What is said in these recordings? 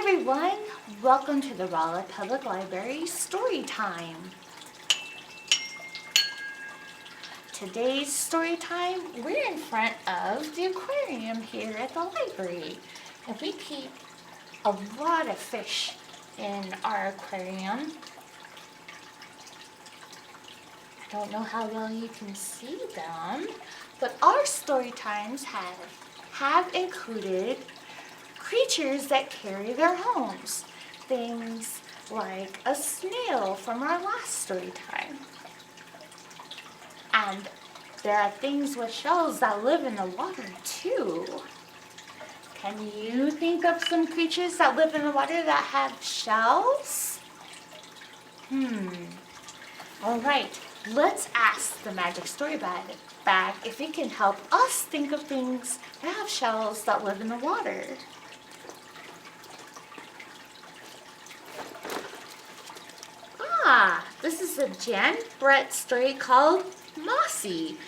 everyone, welcome to the Rolla Public Library Story Time. Today's story time, we're in front of the aquarium here at the library. And we keep a lot of fish in our aquarium. I don't know how well you can see them, but our story times have included creatures that carry their homes. Things like a snail from our last story time. And there are things with shells that live in the water too. Can you think of some creatures that live in the water that have shells? All right, let's ask the magic story bag if it can help us think of things that have shells that live in the water. This is a Jan Brett story called Mossy.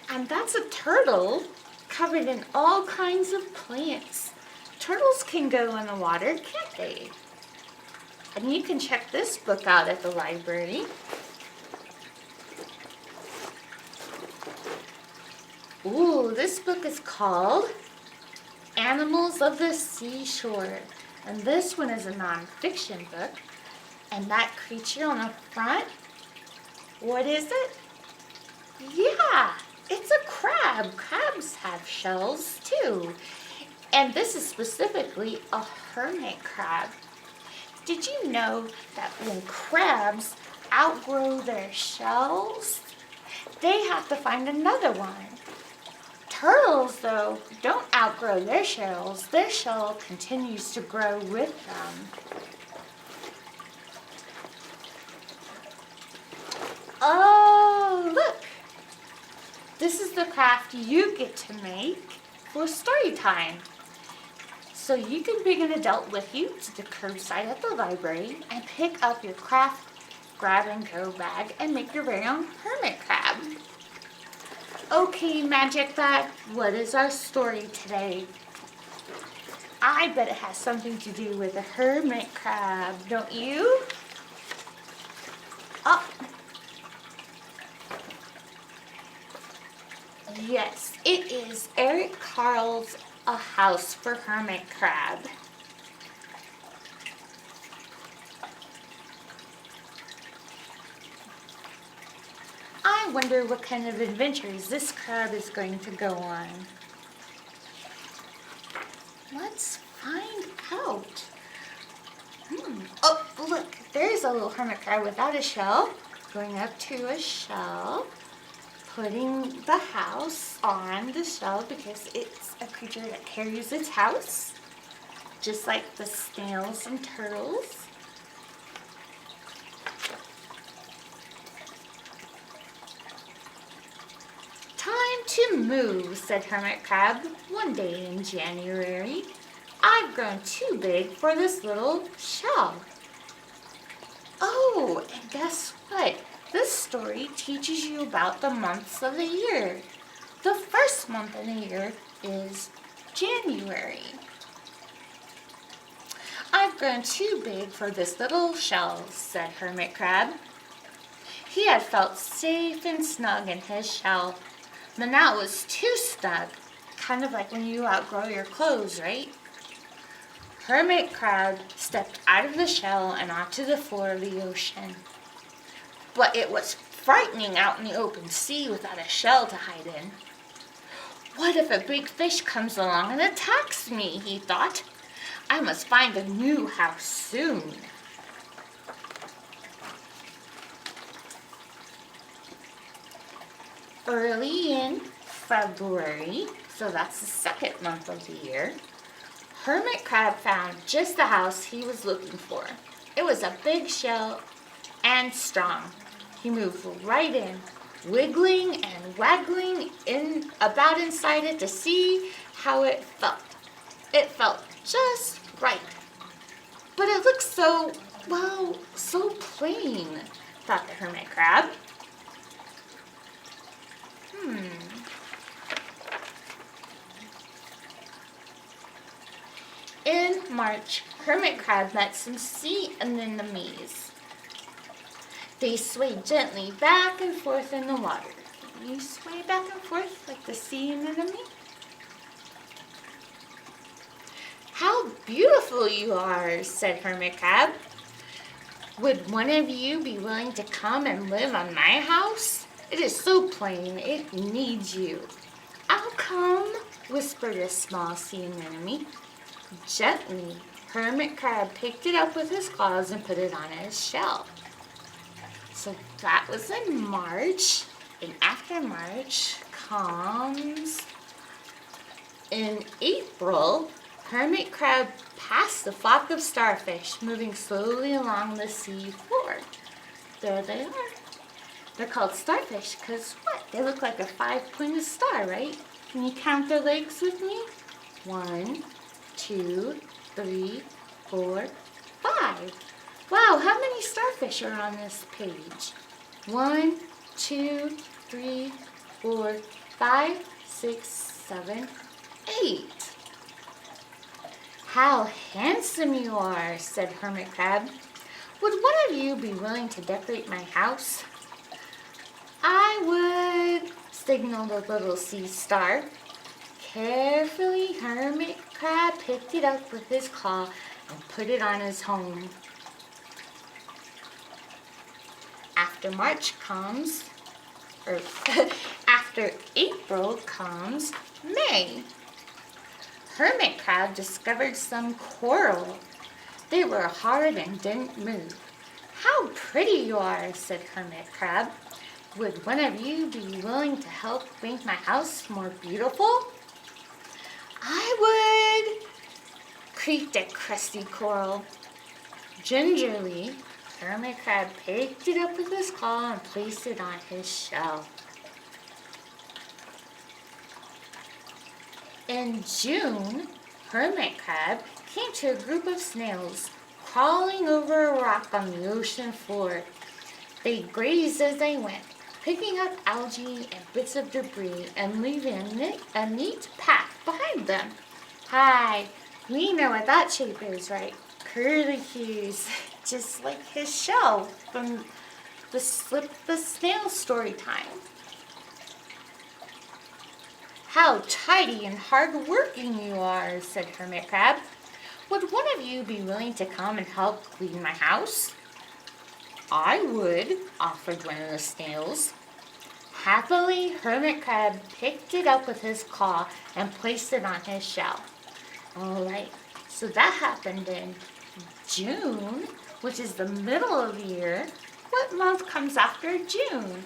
And that's a turtle covered in all kinds of plants. Turtles can go in the water, can't they? And you can check this book out at the library. Ooh, this book is called Animals of the Seashore. And this one is a nonfiction book. And that creature on the front, what is it? Yeah, it's a crab. Crabs have shells too. And this is specifically a hermit crab. Did you know that when crabs outgrow their shells, they have to find another one? Turtles, though, don't outgrow their shells. Their shell continues to grow with them. Oh, look! This is the craft you get to make for story time. So you can bring an adult with you to the curbside at the library and pick up your craft grab-and-go bag and make your very own hermit crab. Okay, Magic Bag, what is our story today? I bet it has something to do with a hermit crab, don't you? Oh. Yes, it is Eric Carle's A House for Hermit Crab. I wonder what kind of adventures this crab is going to go on. Let's find out. Oh, look, there's a little hermit crab without a shell, going up to a shell, putting the house on the shell because it's a creature that carries its house, just like the snails and turtles. Time to move, said Hermit Crab one day in January. I've grown too big for this little shell. Oh, and guess what? This story teaches you about the months of the year. The first month of the year is January. I've grown too big for this little shell, said Hermit Crab. He had felt safe and snug in his shell, but now it was too snug, kind of like when you outgrow your clothes, right? Hermit Crab stepped out of the shell and onto the floor of the ocean. But it was frightening out in the open sea without a shell to hide in. What if a big fish comes along and attacks me, he thought. I must find a new house soon. Early in February, so that's the second month of the year, Hermit Crab found just the house he was looking for. It was a big shell and strong. He moved right in, wiggling and waggling about inside it to see how it felt. It felt just right. But it looked so plain, thought the Hermit Crab. In March, Hermit Crab met some sea anemones. They swayed gently back and forth in the water. Can you sway back and forth like the sea anemone? "How beautiful you are," said Hermit Crab. "Would one of you be willing to come and live on my house? It is so plain, it needs you." "I'll come," whispered a small sea anemone. Gently, Hermit Crab picked it up with his claws and put it on his shell. So that was in March, and after March comes... In April, Hermit Crab passed a flock of starfish moving slowly along the sea floor. There they are. They're called starfish because what? They look like a 5-pointed star, right? Can you count their legs with me? 1, 2, 3, 4, 5. Wow, how many starfish are on this page? 1, 2, 3, 4, 5, 6, 7, 8. "How handsome you are," said Hermit Crab. "Would one of you be willing to decorate my house?" "I would," signaled a little sea star. Carefully, Hermit Crab picked it up with his claw and put it on his home. After March comes, or after April comes May. Hermit Crab discovered some coral. They were hard and didn't move. "How pretty you are," said Hermit Crab. "Would one of you be willing to help make my house more beautiful?" "I would," creaked a crusty coral. Gingerly, Hermit Crab picked it up with his claw and placed it on his shell. In June, Hermit Crab came to a group of snails crawling over a rock on the ocean floor. They grazed as they went, picking up algae and bits of debris and leaving a neat path behind them. "Hi, we know what that shape is, right? Curlicues, just like his shell from the Slip the Snail story time." "How tidy and hard-working you are," said Hermit Crab. "Would one of you be willing to come and help clean my house?" "I would," offered one of the snails. Happily, Hermit Crab picked it up with his claw and placed it on his shell. All right, so that happened in June, which is the middle of the year. What month comes after June?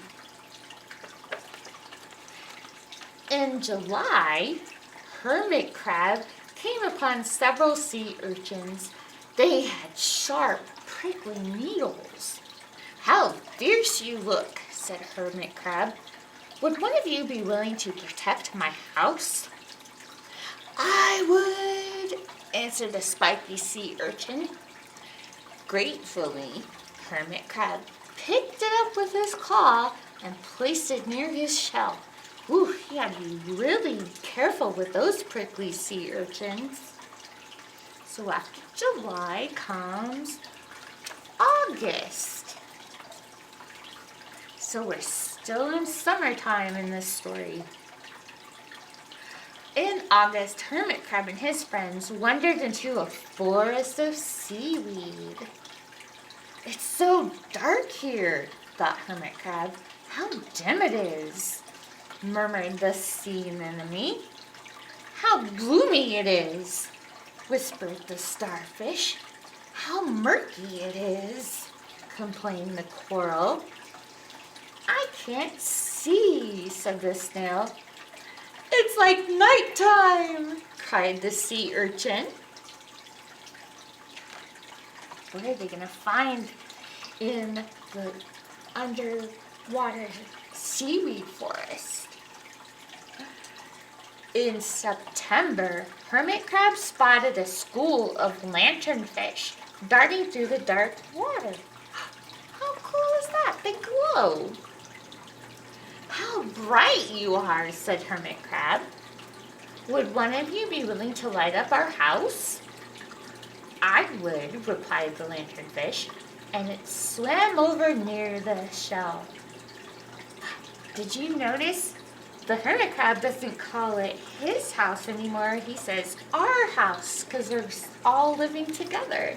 In July, Hermit Crab came upon several sea urchins. They had sharp, prickly needles. "How fierce you look," said Hermit Crab. "Would one of you be willing to protect my house?" "I would," answered the spiky sea urchin. Gratefully, Hermit Crab picked it up with his claw and placed it near his shell. Ooh, you gotta be really careful with those prickly sea urchins. So after July comes August. So we're still in summertime in this story. In August, Hermit Crab and his friends wandered into a forest of seaweed. "It's so dark here," thought Hermit Crab. "How dim it is," murmured the sea anemone. "How gloomy it is," whispered the starfish. "How murky it is," complained the coral. "I can't see," said the snail. "It's like nighttime," cried the sea urchin. What are they going to find in the underwater seaweed forest? In September, Hermit Crab spotted a school of lanternfish darting through the dark water. How cool is that? They glow. "How bright you are," said Hermit Crab. "Would one of you be willing to light up our house?" I would, replied the lanternfish, and it swam over near the shell. Did you notice? The hermit crab doesn't call it his house anymore. He says our house because they're all living together.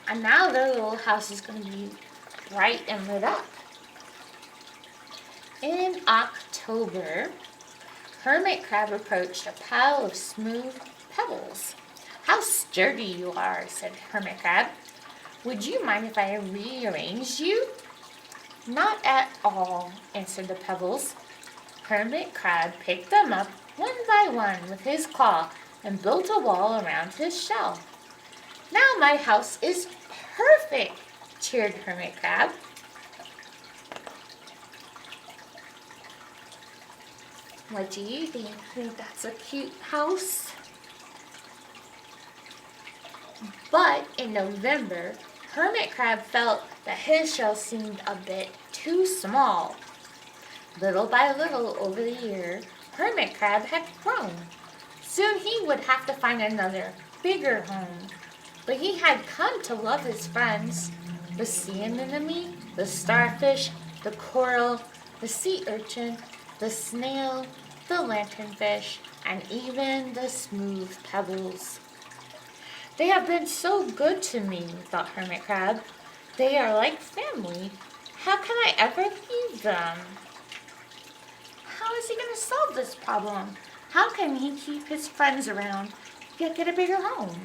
And now their little house is going to be bright and lit up. In October, Hermit Crab approached a pile of smooth pebbles. How sturdy you are, said Hermit Crab. Would you mind if I rearranged you? Not at all, answered the pebbles. Hermit Crab picked them up one by one with his claw and built a wall around his shell. Now my house is perfect, cheered Hermit Crab. What do you think? Think that's a cute house? But in November, Hermit Crab felt that his shell seemed a bit too small. Little by little over the year, Hermit Crab had grown. Soon he would have to find another, bigger home. But he had come to love his friends, the sea anemone, the starfish, the coral, the sea urchin, the snail, the lanternfish, and even the smooth pebbles. They have been so good to me, thought Hermit Crab. They are like family. How can I ever leave them? How is he going to solve this problem? How can he keep his friends around, yet get a bigger home?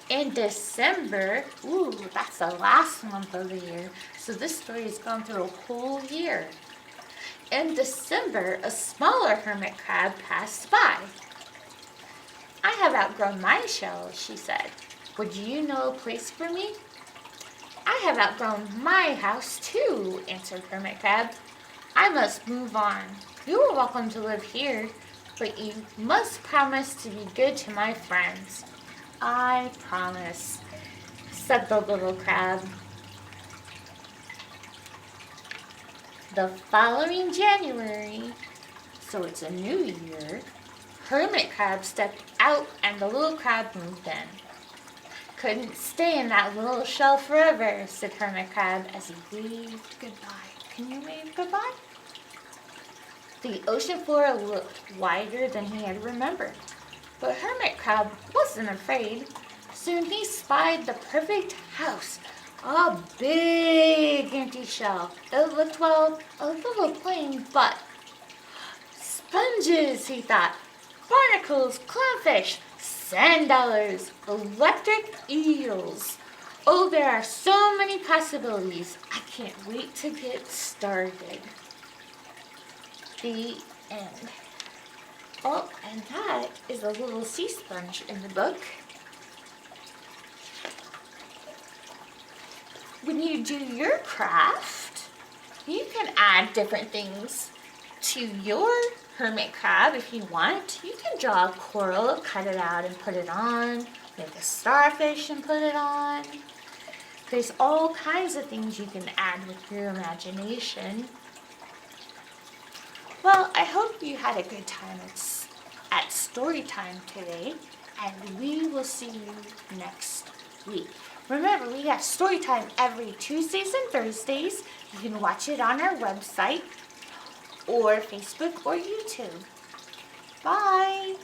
In December, that's the last month of the year, so this story has gone through a whole year. In December, a smaller hermit crab passed by. I have outgrown my shell, she said. Would you know a place for me? I have outgrown my house too, answered Hermit Crab. I must move on. You are welcome to live here, but you must promise to be good to my friends. I promise, said the little crab. The following January, so it's a new year, Hermit Crab stepped out and the little crab moved in. Couldn't stay in that little shell forever, said Hermit Crab as he waved goodbye. Can you wave goodbye? The ocean floor looked wider than he had remembered. But Hermit Crab wasn't afraid. Soon he spied the perfect house, a big empty shell. It looked, well, a little plain, but sponges, he thought, barnacles, clownfish, sand dollars, electric eels. Oh, there are so many possibilities. I can't wait to get started. The end. Oh, and that is a little sea sponge in the book. When you do your craft, you can add different things to your hermit crab if you want. You can draw a coral, cut it out and put it on, make a starfish and put it on. There's all kinds of things you can add with your imagination. Well, I hope you had a good time at story time today, and we will see you next week. Remember, we have story time every Tuesdays and Thursdays. You can watch it on our website or Facebook or YouTube. Bye!